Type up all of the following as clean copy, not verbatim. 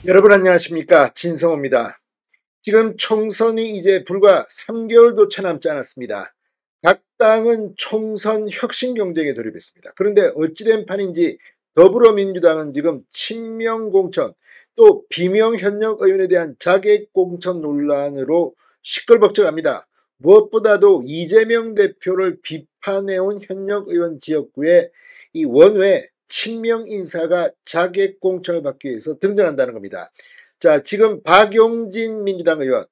여러분 안녕하십니까, 진성호입니다. 지금 총선이 이제 불과 3개월도 채 남지 않았습니다. 각 당은 총선 혁신 경쟁에 돌입했습니다. 그런데 어찌된 판인지 더불어민주당은 지금 친명 공천, 또 비명 현역 의원에 대한 자객 공천 논란으로 시끌벅적합니다. 무엇보다도 이재명 대표를 비판해온 현역 의원 지역구에 이 원외 친명 인사가 자객 공천을 받기 위해서 등장한다는 겁니다. 자, 지금 박용진 민주당 의원,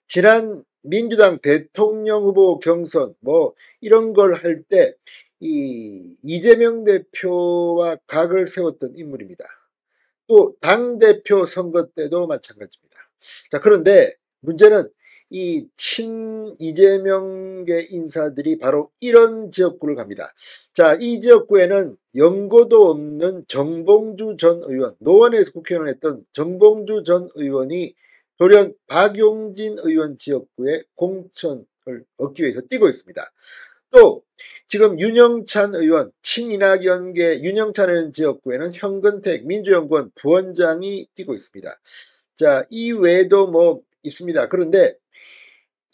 지난 민주당 대통령 후보 경선 이런 걸 할 때 이재명 대표와 각을 세웠던 인물입니다. 또 당대표 선거 때도 마찬가지입니다. 자, 그런데 문제는 이 이재명계 인사들이 바로 이런 지역구를 갑니다. 자, 이 지역구에는 연고도 없는 정봉주 전 의원, 노원에서 국회의원을 했던 정봉주 전 의원이 돌연 박용진 의원 지역구에 공천을 얻기 위해서 뛰고 있습니다. 또 지금 윤영찬 의원, 친이낙연계 윤영찬 의원 지역구에는 현근택 민주연구원 부원장이 뛰고 있습니다. 자, 이 외에도 있습니다. 그런데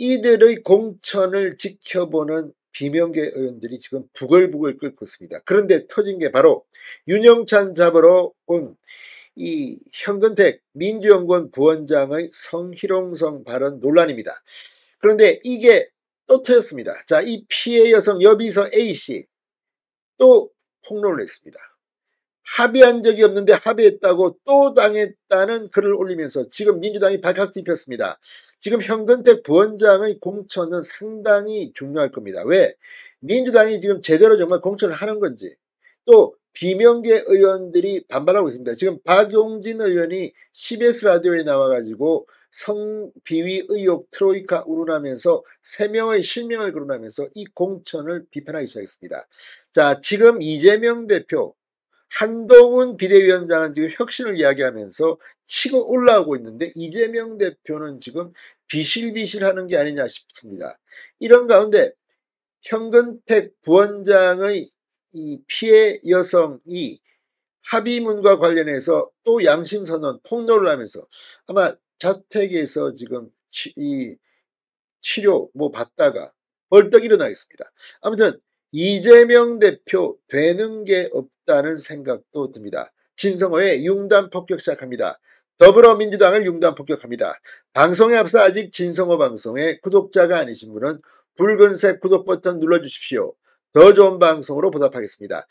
이들의 공천을 지켜보는 비명계 의원들이 지금 부글부글 끓고 있습니다. 그런데 터진 게 바로 윤영찬 잡으러 온 이 현근택 민주연구원 부원장의 성희롱성 발언 논란입니다. 그런데 이게 또 터졌습니다. 자, 이 피해 여성 여비서 A씨 또 폭로를 했습니다. 합의한 적이 없는데 합의했다고 또 당했다는 글을 올리면서 지금 민주당이 발칵 뒤폈습니다. 지금 현근택 부원장의 공천은 상당히 중요할 겁니다. 왜? 민주당이 지금 제대로 정말 공천을 하는 건지, 또 비명계 의원들이 반발하고 있습니다. 지금 박용진 의원이 CBS 라디오에 나와가지고 성비위 의혹 트로이카 운운하면서 3명의 실명을 거론하면서 이 공천을 비판하기 시작했습니다. 자, 지금 이재명 대표, 한동훈 비대위원장은 지금 혁신을 이야기하면서 치고 올라오고 있는데 이재명 대표는 지금 비실비실하는 게 아니냐 싶습니다. 이런 가운데 현근택 부원장의 이 피해 여성이 합의문과 관련해서 또 양심선언 폭로를 하면서 아마 자택에서 지금 치료 받다가 벌떡 일어나겠습니다. 아무튼 이재명 대표 되는 게 없다는 생각도 듭니다. 진성호의 융단 폭격 시작합니다. 더불어민주당을 융단 폭격합니다. 방송에 앞서 아직 진성호 방송의 구독자가 아니신 분은 붉은색 구독 버튼 눌러주십시오. 더 좋은 방송으로 보답하겠습니다.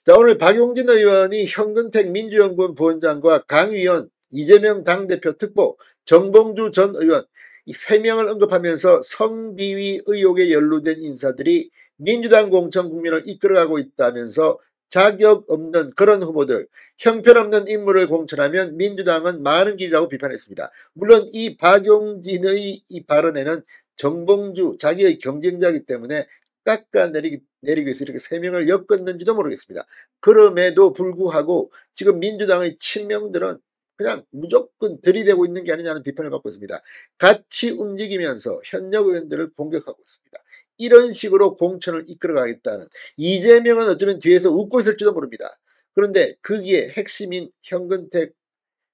자, 오늘 박용진 의원이 현근택 민주연구원 부원장과 강의원, 이재명 당대표 특보, 정봉주 전 의원 이 3명을 언급하면서 성비위 의혹에 연루된 인사들이 민주당 공천 국면을 이끌어가고 있다면서 자격 없는 그런 후보들, 형편없는 인물을 공천하면 민주당은 많은 길이라고 비판했습니다. 물론 이 박용진의 이 발언에는 정봉주 자기의 경쟁자이기 때문에 깎아내리기 위해서 이렇게 3명을 엮었는지도 모르겠습니다. 그럼에도 불구하고 지금 민주당의 친명들은 그냥 무조건 들이대고 있는 게 아니냐는 비판을 받고 있습니다. 같이 움직이면서 현역 의원들을 공격하고 있습니다. 이런 식으로 공천을 이끌어가겠다는, 이재명은 어쩌면 뒤에서 웃고 있을지도 모릅니다. 그런데 거기에 핵심인 현근택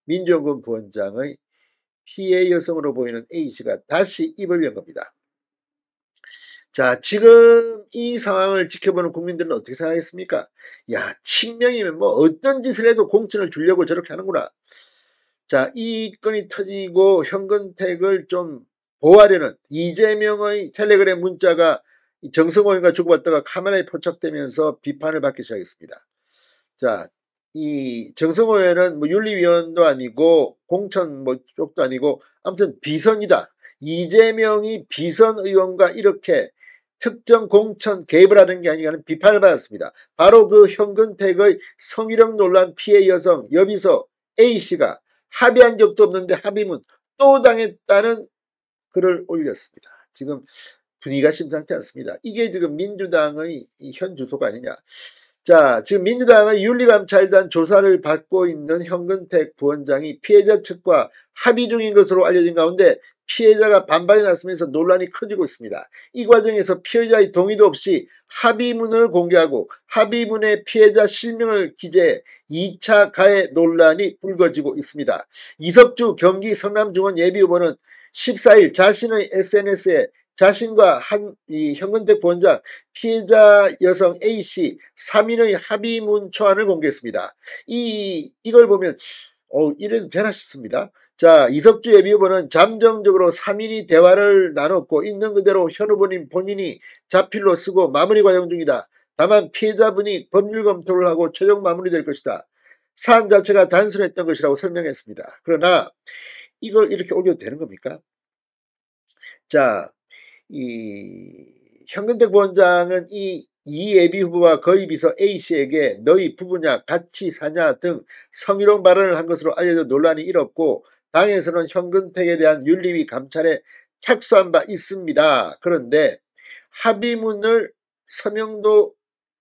민주연구원 부원장의 피해 여성으로 보이는 A씨가 다시 입을 연 겁니다. 자, 지금 이 상황을 지켜보는 국민들은 어떻게 생각했습니까? 야, 친명이면 어떤 짓을 해도 공천을 주려고 저렇게 하는구나. 자, 이 건이 터지고 현근택을 좀 보호하려는 이재명의 텔레그램 문자가 정성호 의원과 주고받다가 카메라에 포착되면서 비판을 받기 시작했습니다. 자, 이 정성호 의원은 윤리위원도 아니고 공천 쪽도 아니고 아무튼 비선이다. 이재명이 비선 의원과 이렇게 특정 공천 개입을 하는 게 아니라는 비판을 받았습니다. 바로 그 현근택의 성희롱 논란 피해 여성 여비서 A씨가 합의한 적도 없는데 합의문 또 당했다는 글을 올렸습니다. 지금 분위기가 심상치 않습니다. 이게 지금 민주당의 현 주소가 아니냐. 자, 지금 민주당의 윤리감찰단 조사를 받고 있는 현근택 부원장이 피해자 측과 합의 중인 것으로 알려진 가운데 피해자가 반발이 났으면서 논란이 커지고 있습니다. 이 과정에서 피해자의 동의도 없이 합의문을 공개하고 합의문에 피해자 실명을 기재해 2차 가해 논란이 불거지고 있습니다. 이석주 경기 성남중원 예비후보는 14일 자신의 SNS에 자신과 현근택 부원장, 피해자 여성 A씨 3인의 합의문 초안을 공개했습니다. 이걸 보면 이래도 되나 싶습니다. 자, 이석주 예비후보는 잠정적으로 3인이 대화를 나눴고 있는 그대로 현 후보님 본인이 자필로 쓰고 마무리 과정 중이다. 다만 피해자분이 법률 검토를 하고 최종 마무리될 것이다. 사안 자체가 단순했던 것이라고 설명했습니다. 그러나 이걸 이렇게 올려도 되는 겁니까? 자, 현근택 부원장은 이 예비후보와 거의 비서 A씨에게 너희 부부냐 같이 사냐 등 성희롱 발언을 한 것으로 알려져 논란이 일었고 당에서는 현근택에 대한 윤리위 감찰에 착수한 바 있습니다. 그런데 합의문을 서명도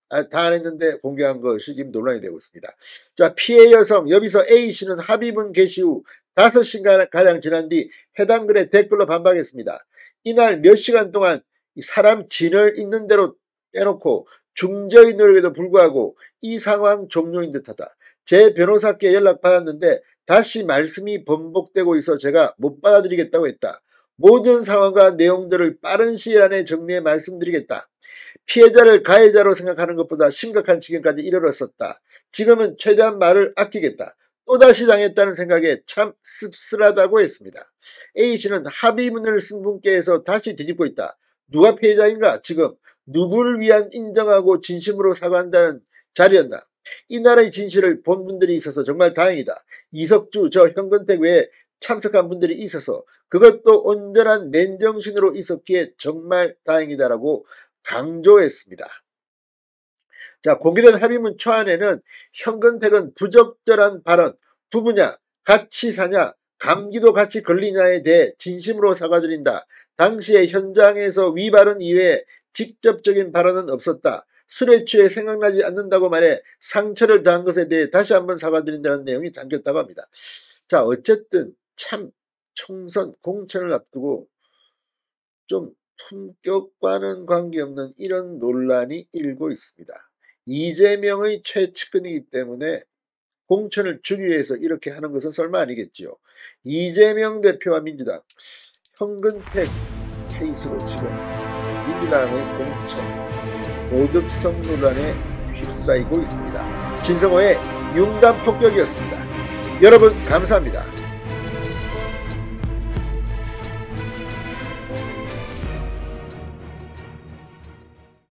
다 안 했는데 공개한 것이 지금 논란이 되고 있습니다. 자, 피해 여성 여비서 A씨는 합의문 게시 후 5시간가량 지난 뒤 해당 글에 댓글로 반박했습니다. 이날 몇 시간 동안 사람 진을 있는 대로 빼놓고 중저의 노력에도 불구하고 이 상황 종료인 듯하다. 제 변호사께 연락받았는데 다시 말씀이 번복되고 있어 제가 못 받아들이겠다고 했다. 모든 상황과 내용들을 빠른 시일 안에 정리해 말씀드리겠다. 피해자를 가해자로 생각하는 것보다 심각한 지경까지 이르렀었다. 지금은 최대한 말을 아끼겠다. 또다시 당했다는 생각에 참 씁쓸하다고 했습니다. A씨는 합의문을 쓴 분께서 다시 뒤집고 있다. 누가 피해자인가? 지금 누구를 위한 인정하고 진심으로 사과한다는 자리였나? 이날의 진실을 본 분들이 있어서 정말 다행이다. 이석주, 현근택 외에 참석한 분들이 있어서 그것도 온전한 맨정신으로 있었기에 정말 다행이다라고 강조했습니다. 자, 공개된 합의문 초안에는 현근택은 부적절한 발언, 부부냐, 같이 사냐, 감기도 같이 걸리냐에 대해 진심으로 사과드린다. 당시에 현장에서 위발언 이외에 직접적인 발언은 없었다. 술에 취해 생각나지 않는다고 말해 상처를 당한 것에 대해 다시 한번 사과드린다는 내용이 담겼다고 합니다. 자, 어쨌든 참 총선 공천을 앞두고 좀 품격과는 관계없는 이런 논란이 일고 있습니다. 이재명의 최측근이기 때문에 공천을 주기 위해서 이렇게 하는 것은 설마 아니겠지요. 이재명 대표와 민주당, 현근택 케이스로 지금 민주당의 공천, 도덕성 논란에 휩싸이고 있습니다. 진성호의 융단 폭격이었습니다. 여러분 감사합니다.